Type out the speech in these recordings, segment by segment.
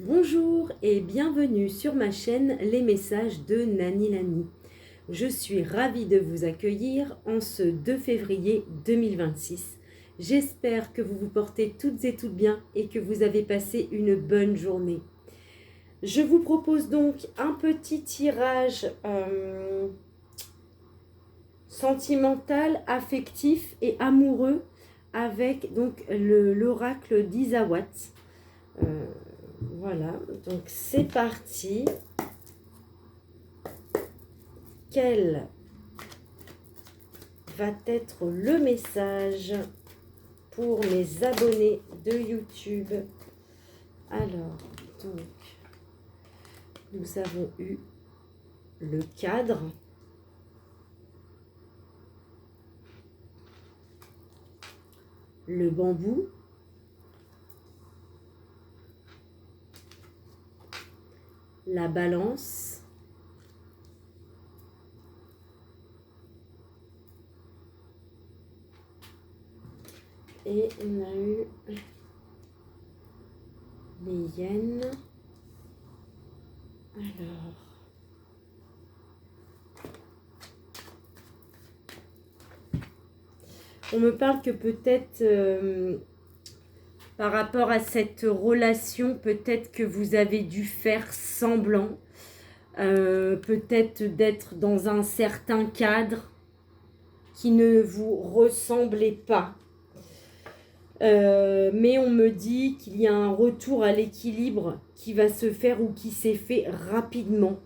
Bonjour et bienvenue sur ma chaîne Les Messages de Nani Lani. Je suis ravie de vous accueillir en ce 2 février 2026. J'espère que vous vous portez toutes et toutes bien et que vous avez passé une bonne journée. Je vous propose donc un petit tirage sentimental, affectif et amoureux avec donc l'oracle d'Isawat. Voilà, donc c'est parti. Quel va être le message pour mes abonnés de YouTube? Alors, donc, nous avons eu le cadre, le bambou, la balance, et on a eu les hyènes. Alors, on me parle que peut-être par rapport à cette relation, peut-être que vous avez dû faire semblant, peut-être d'être dans un certain cadre qui ne vous ressemblait pas. Mais on me dit qu'il y a un retour à l'équilibre qui va se faire ou qui s'est fait rapidement.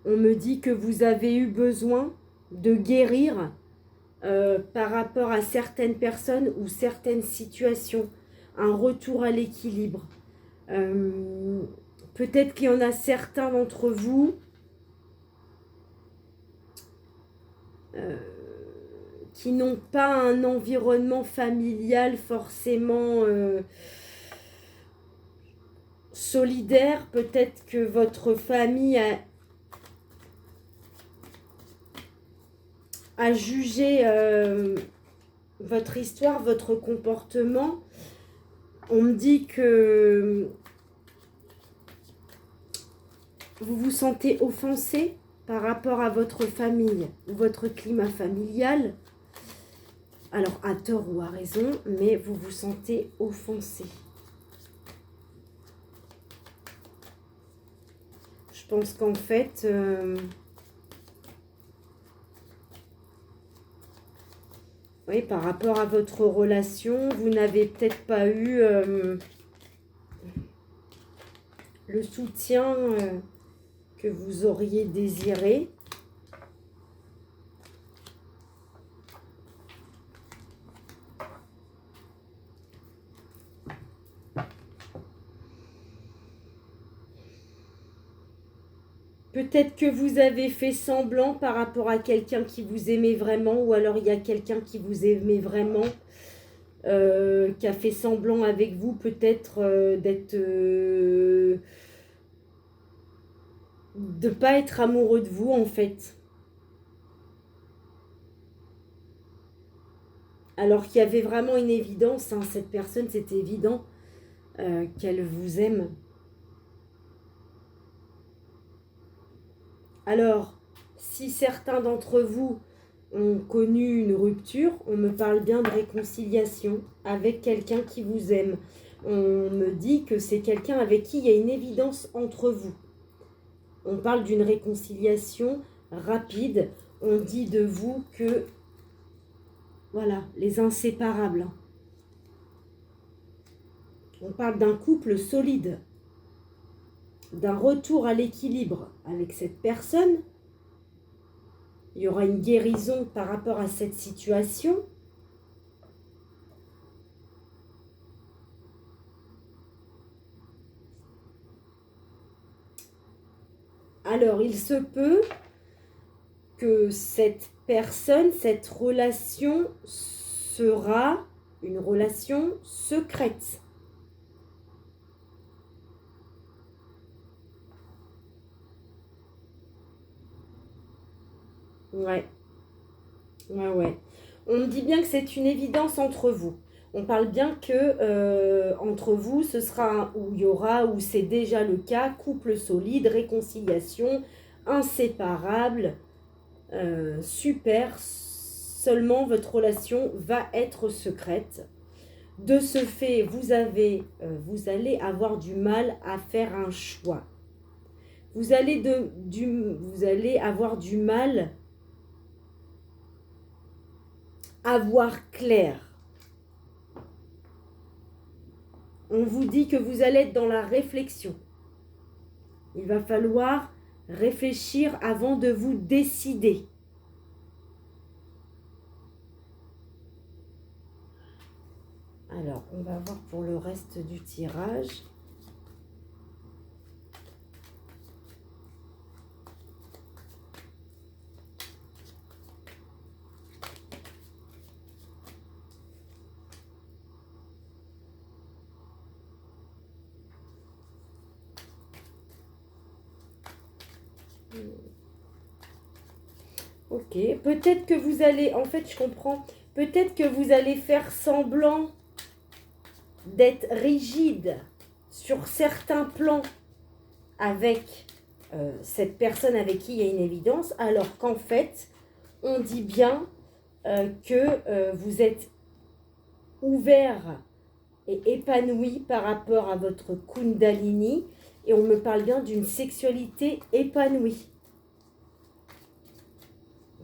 On me dit que vous avez eu besoin de guérir par rapport à certaines personnes ou certaines situations. Un retour à l'équilibre. Peut-être qu'il y en a certains d'entre vous qui n'ont pas un environnement familial forcément solidaire. Peut-être que votre famille a jugé votre histoire, votre comportement. On me dit que vous vous sentez offensé par rapport à votre famille ou votre climat familial. Alors, à tort ou à raison, mais vous vous sentez offensé. Je pense qu'en fait, oui, par rapport à votre relation, vous n'avez peut-être pas eu le soutien que vous auriez désiré. Peut-être que vous avez fait semblant par rapport à quelqu'un qui vous aimait vraiment, ou alors il y a quelqu'un qui vous aimait vraiment, qui a fait semblant avec vous peut-être d'être... de ne pas être amoureux de vous en fait. Alors qu'il y avait vraiment une évidence, hein, cette personne, c'était évident qu'elle vous aime. Alors, si certains d'entre vous ont connu une rupture, on me parle bien de réconciliation avec quelqu'un qui vous aime. On me dit que c'est quelqu'un avec qui il y a une évidence entre vous. On parle d'une réconciliation rapide. On dit de vous que, voilà, les inséparables. On parle d'un couple solide, d'un retour à l'équilibre avec cette personne. Il y aura une guérison par rapport à cette situation. Alors, il se peut que cette personne, cette relation sera une relation secrète. Ouais. On me dit bien que c'est une évidence entre vous. On parle bien que entre vous, ce sera, ou il y aura, ou c'est déjà le cas, couple solide, réconciliation, inséparable, super. Seulement, votre relation va être secrète. De ce fait, vous allez avoir du mal à faire un choix. Vous allez avoir du mal à voir clair. On vous dit que vous allez être dans la réflexion. Il va falloir réfléchir avant de vous décider. Alors, on va voir pour le reste du tirage. Ok, peut-être que vous allez, en fait je comprends, peut-être que vous allez faire semblant d'être rigide sur certains plans avec cette personne avec qui il y a une évidence, alors qu'en fait, on dit bien que vous êtes ouvert et épanoui par rapport à votre Kundalini, et on me parle bien d'une sexualité épanouie,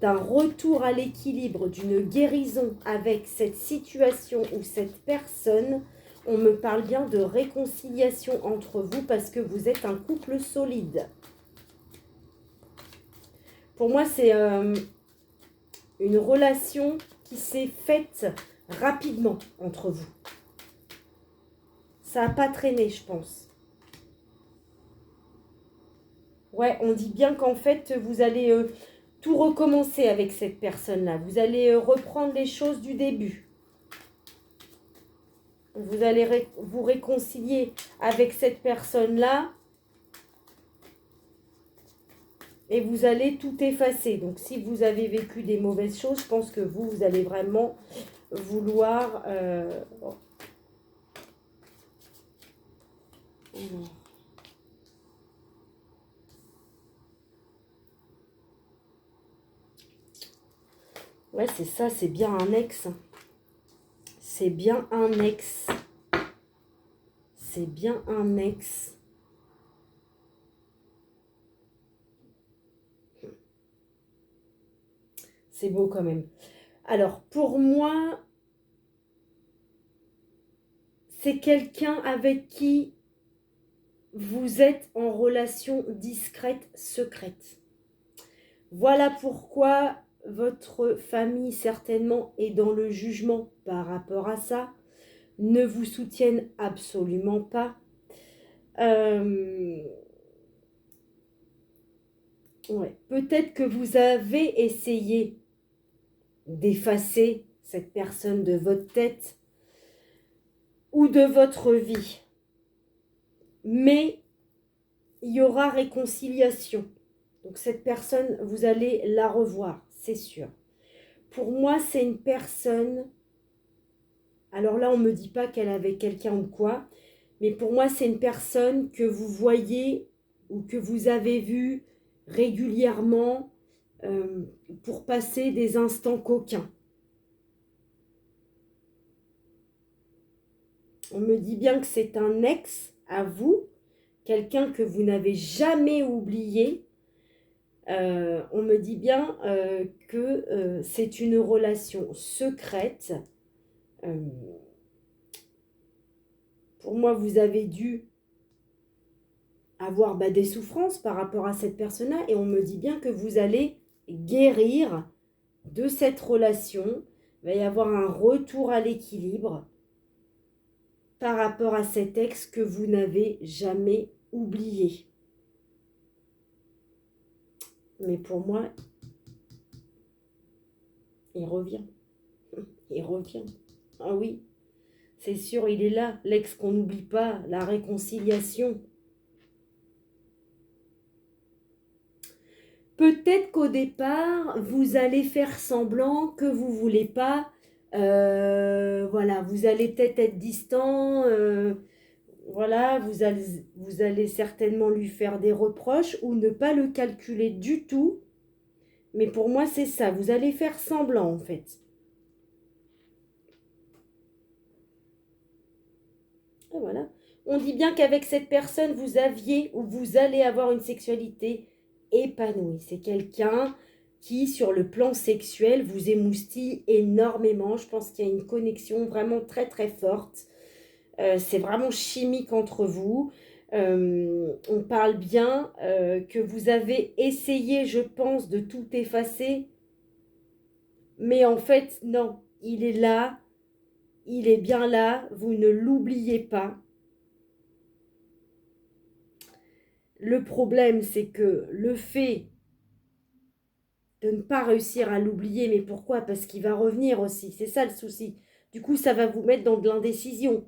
d'un retour à l'équilibre, d'une guérison avec cette situation ou cette personne. On me parle bien de réconciliation entre vous parce que vous êtes un couple solide. Pour moi, c'est une relation qui s'est faite rapidement entre vous. Ça n'a pas traîné, je pense. Ouais, on dit bien qu'en fait, vous allez tout recommencer avec cette personne-là. Vous allez reprendre les choses du début. Vous allez vous réconcilier avec cette personne-là. Et vous allez tout effacer. Donc, si vous avez vécu des mauvaises choses, je pense que vous allez vraiment vouloir... Ouais, c'est ça, c'est bien un ex. C'est bien un ex. C'est bien un ex. C'est beau quand même. Alors, pour moi, c'est quelqu'un avec qui vous êtes en relation discrète, secrète. Voilà pourquoi votre famille, certainement, est dans le jugement par rapport à ça. Ne vous soutiennent absolument pas. Ouais. Peut-être que vous avez essayé d'effacer cette personne de votre tête ou de votre vie. Mais il y aura réconciliation. Donc cette personne, vous allez la revoir, c'est sûr. Pour moi, c'est une personne... Alors là, on ne me dit pas qu'elle avait quelqu'un ou quoi. Mais pour moi, c'est une personne que vous voyez ou que vous avez vu régulièrement pour passer des instants coquins. On me dit bien que c'est un ex à vous, quelqu'un que vous n'avez jamais oublié. On me dit bien que c'est une relation secrète. Pour moi, vous avez dû avoir des souffrances par rapport à cette personne-là, et on me dit bien que vous allez guérir de cette relation. Il va y avoir un retour à l'équilibre par rapport à cet ex que vous n'avez jamais oublié. Mais pour moi, il revient. Il revient. Ah oui, c'est sûr, il est là. L'ex qu'on n'oublie pas, la réconciliation. Peut-être qu'au départ, vous allez faire semblant que vous ne voulez pas Voilà, vous allez peut-être être distant. Voilà, vous allez certainement lui faire des reproches ou ne pas le calculer du tout. Mais pour moi, c'est ça. Vous allez faire semblant, en fait. Et voilà. On dit bien qu'avec cette personne, vous aviez ou vous allez avoir une sexualité épanouie. C'est quelqu'un qui, sur le plan sexuel, vous émoustille énormément. Je pense qu'il y a une connexion vraiment très très forte. C'est vraiment chimique entre vous. On parle bien que vous avez essayé, je pense, de tout effacer. Mais en fait, non. Il est là. Il est bien là. Vous ne l'oubliez pas. Le problème, c'est que le fait de ne pas réussir à l'oublier, mais pourquoi? Parce qu'il va revenir aussi. C'est ça le souci. Du coup, ça va vous mettre dans de l'indécision,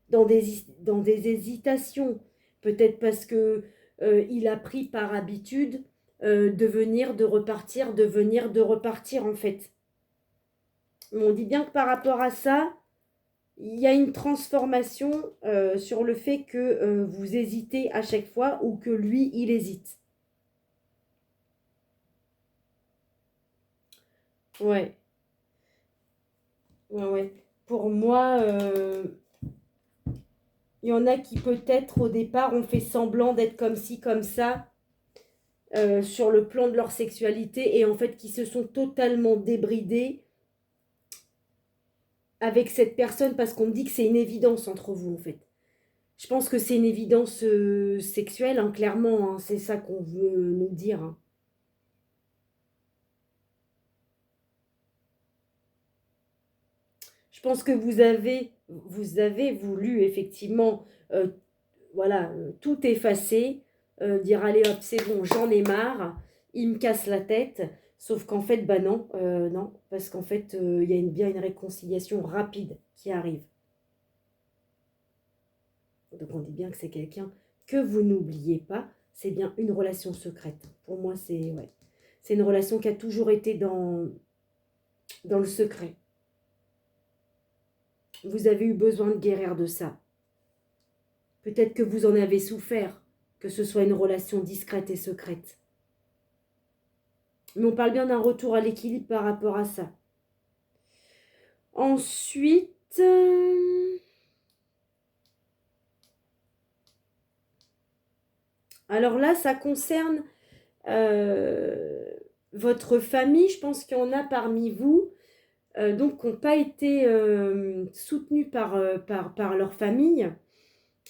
dans des hésitations. Peut-être parce que il a pris par habitude de venir, de repartir, de venir, de repartir en fait. Mais on dit bien que par rapport à ça, il y a une transformation sur le fait que vous hésitez à chaque fois ou que lui, il hésite. Ouais, ouais, ouais. Pour moi, il y en a qui peut-être au départ ont fait semblant d'être comme ci, comme ça, sur le plan de leur sexualité et en fait qui se sont totalement débridés avec cette personne parce qu'on me dit que c'est une évidence entre vous en fait. Je pense que c'est une évidence sexuelle, hein, clairement, hein, c'est ça qu'on veut nous dire, hein. Je pense que vous avez voulu effectivement voilà, tout effacer, dire allez hop, c'est bon, j'en ai marre, il me casse la tête. Sauf qu'en fait, bah non, non, parce qu'en fait, il y a bien une réconciliation rapide qui arrive. Donc on dit bien que c'est quelqu'un que vous n'oubliez pas, c'est bien une relation secrète. Pour moi, c'est ouais. C'est une relation qui a toujours été dans le secret. Vous avez eu besoin de guérir de ça. Peut-être que vous en avez souffert, que ce soit une relation discrète et secrète. Mais on parle bien d'un retour à l'équilibre par rapport à ça. Ensuite, alors là, ça concerne euh, votre famille. Je pense qu'il y en a parmi vous donc qui n'ont pas été soutenus par leur famille.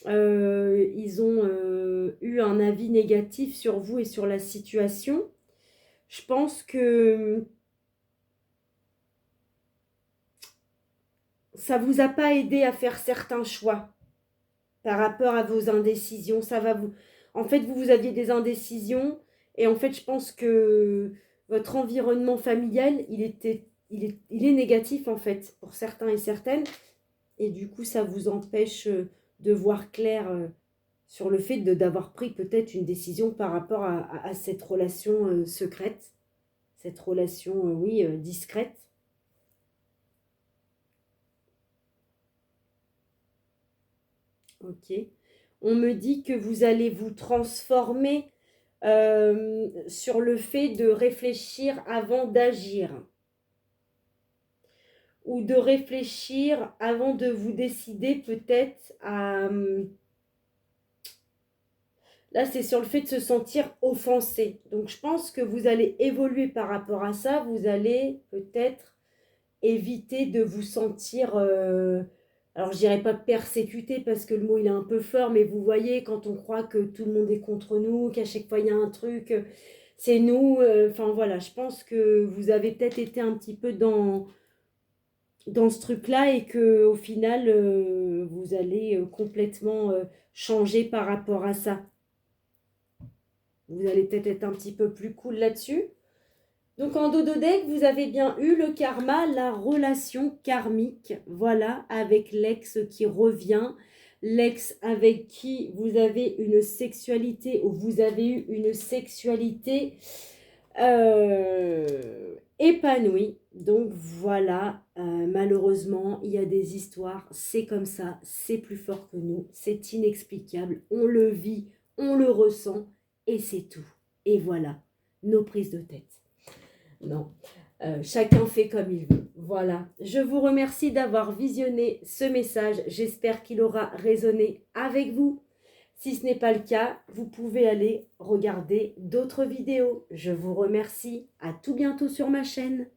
Ils ont eu un avis négatif sur vous et sur la situation. Je pense que ça ne vous a pas aidé à faire certains choix par rapport à vos indécisions. Ça va vous... En fait, vous aviez des indécisions et en fait, je pense que votre environnement familial, il est négatif en fait pour certains et certaines. Et du coup, ça vous empêche de voir clair sur le fait d'avoir pris peut-être une décision par rapport à cette relation secrète, cette relation, oui, discrète. Ok. On me dit que vous allez vous transformer sur le fait de réfléchir avant d'agir ou de réfléchir avant de vous décider peut-être à... Là, c'est sur le fait de se sentir offensé. Donc, je pense que vous allez évoluer par rapport à ça. Vous allez peut-être éviter de vous sentir... alors, je dirais pas persécuté parce que le mot, il est un peu fort. Mais vous voyez, quand on croit que tout le monde est contre nous, qu'à chaque fois, il y a un truc, c'est nous. Enfin, voilà, je pense que vous avez peut-être été un petit peu dans ce truc-là et que au final, vous allez complètement changer par rapport à ça. Vous allez peut-être être un petit peu plus cool là-dessus. Donc en dodo deck, vous avez bien eu le karma, la relation karmique, voilà, avec l'ex qui revient, l'ex avec qui vous avez une sexualité ou vous avez eu une sexualité épanoui. Donc voilà, malheureusement, il y a des histoires, c'est comme ça, c'est plus fort que nous, c'est inexplicable, on le vit, on le ressent, et c'est tout. Et voilà, nos prises de tête. Non, chacun fait comme il veut. Voilà, je vous remercie d'avoir visionné ce message, j'espère qu'il aura résonné avec vous. Si ce n'est pas le cas, vous pouvez aller regarder d'autres vidéos. Je vous remercie. À tout bientôt sur ma chaîne.